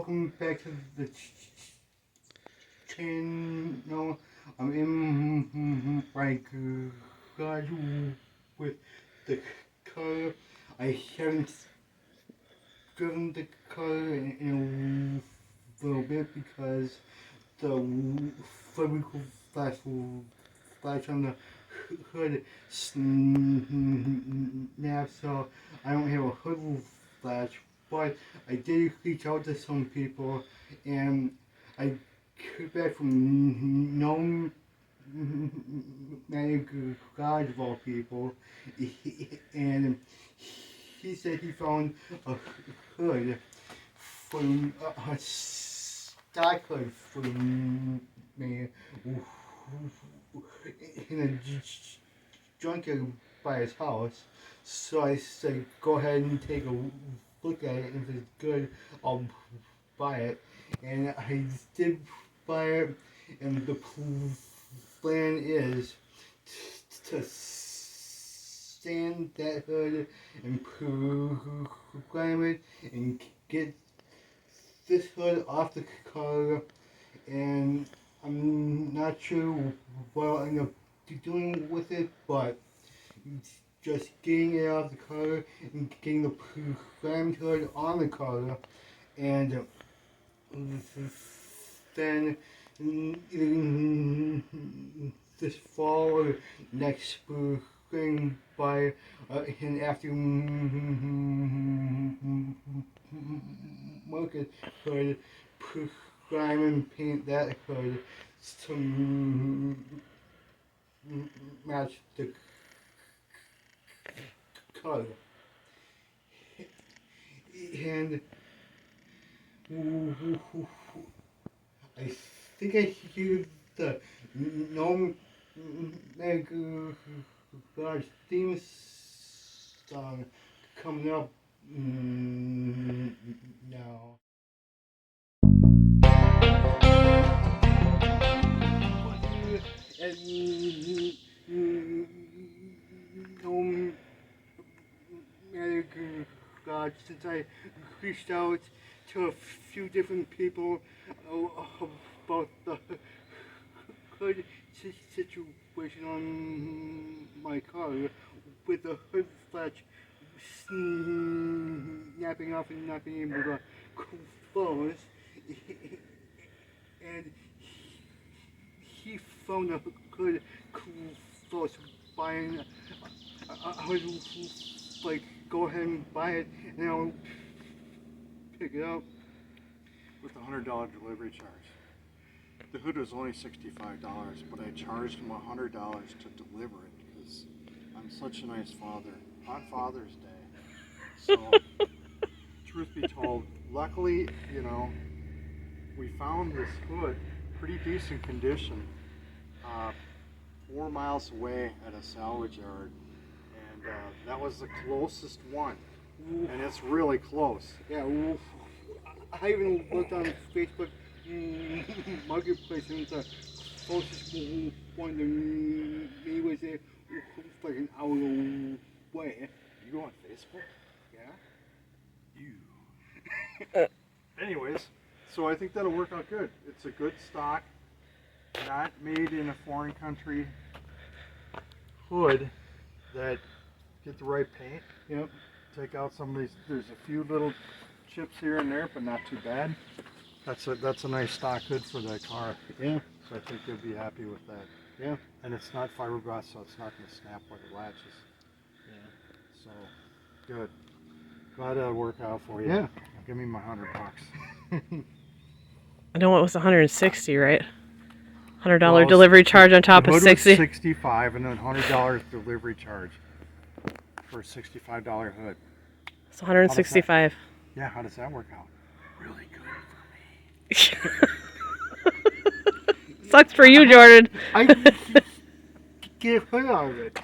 welcome back to the channel. I'm in my garage with the car. I haven't driven the car in a little bit because the fiberglass latch on the hood snapped, so I don't have a hood latch. But I did reach out to some people, and I came back from no garage of all people, and he said he found a hood from a stock hood from me in a junkyard by his house. So I said, go ahead and take a look at it. If it's good, I'll buy it. And I did buy it, and the plan is to sand that hood and program it and get this hood off the car. And I'm not sure what I'll end up doing with it, but just getting it out of the car and getting the programmed hood on the car, and then this fall or next spring by an after market hood, prime and paint that hood to match the color. And I think I hear the gnome garage theme song coming up now. Gnome garage, since I reached out to a few different people about the hood situation on my car with the hood latch snapping off and not being able to close. And he found a good close buying. I was like, go ahead and buy it, and I'll pick it up. With a $100 delivery charge. The hood was only $65, but I charged him $100 to deliver it because I'm such a nice father on Father's Day. So, truth be told, luckily, we found this hood, pretty decent condition, 4 miles away at a salvage yard, and that was the closest one, and it's really close. Yeah, I even looked on Facebook Marketplace, and the closest one to me was like an hour away. You go on Facebook? Yeah. You. Anyways, so I think that'll work out good. It's a good stock, not made in a foreign country hood that get the right paint. Yep. Take out some of these. There's a few little chips here and there, but not too bad. That's a nice stock hood for that car. Yeah. So I think you'll be happy with that. Yeah. And it's not fiberglass, so it's not going to snap like it latches. Yeah. So good. Glad that'll work out for you. Yeah. Give me my $100. I know it was 160, right? $100 delivery charge on top of 60. $65 and then $100 delivery charge for a $65 hood. It's 165. Yeah, how does that work out? Really good for me. Sucks for you, Jordan. I get a hood out of it.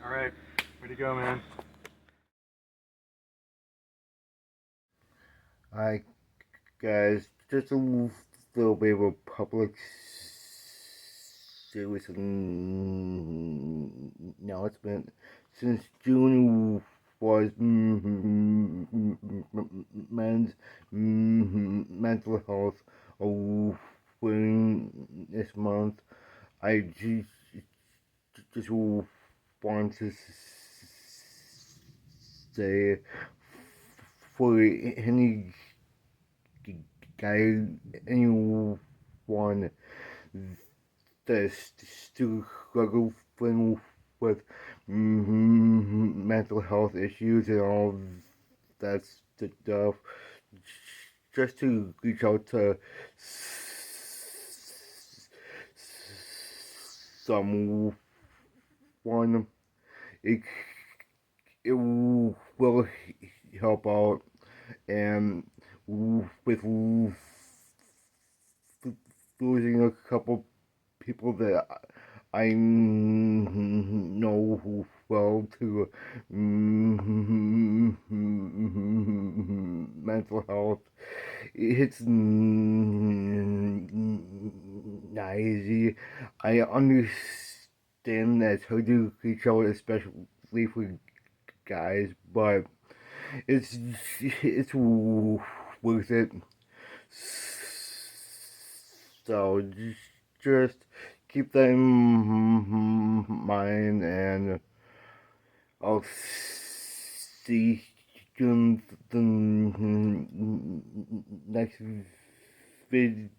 All right, way to go, man. Alright, guys, just a little bit of a public service announcement. Since June was men's mental health awareness this month. I just want to say for any guy, anyone that's still struggling with mental health issues and all that stuff, just to reach out to someone. It it will help out, and with losing a couple people that I know well to mental health. It's not easy. I understand that it's hard to reach out, especially for guys, but it's worth it. So just keep that in mind, and I'll see you in the next video.